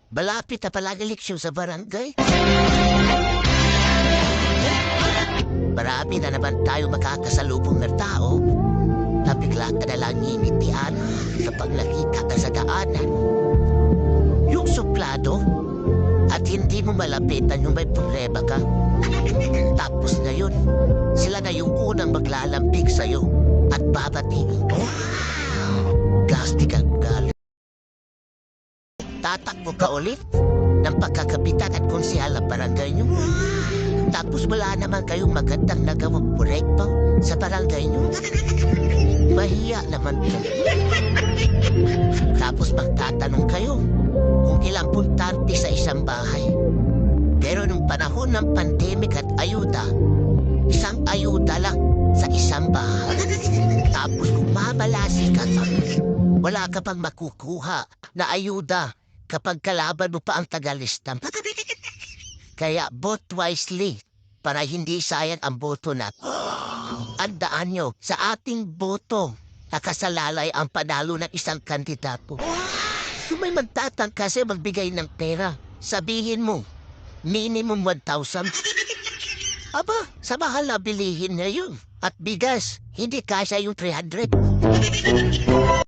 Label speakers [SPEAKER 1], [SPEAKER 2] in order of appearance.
[SPEAKER 1] Malapit na palagi eleksyon sa barangay. Marami na naman tayo makakasalubong na tao na bigla ka nalang ngingitian kapag nakita ka sa daanan. Yung suplado at hindi mo malapitan yung may problema ka. Tapos ngayon, sila na yung unang maglalambing sa'yo at babatingin ko. Plastic ang galit. Tatakbo ka ulit ng pagkakapitan at konsehal ng barangay nyo. Tapos wala naman kayong magandang nagawang proyekto sa barangay nyo. Mahiya naman yun. Tapos magtatanong kayo kung ilang puntante sa isang bahay. Pero nung panahon ng pandemic at ayuda, isang ayuda lang sa isang bahay. Tapos kung mamalasi ka pa, wala ka pang makukuha na ayuda kapag kalaban mo pa ang tagalistam. Kaya vote wisely para hindi sayang ang boto natin. Andaan nyo, sa ating boto, nakasalalay ang panalo ng isang kandidato. Kung may magtatang kasi magbigay ng pera, sabihin mo, minimum 1,000. Aba, sa mahal na bilihin na yun. At bigas, hindi kasya yung 300.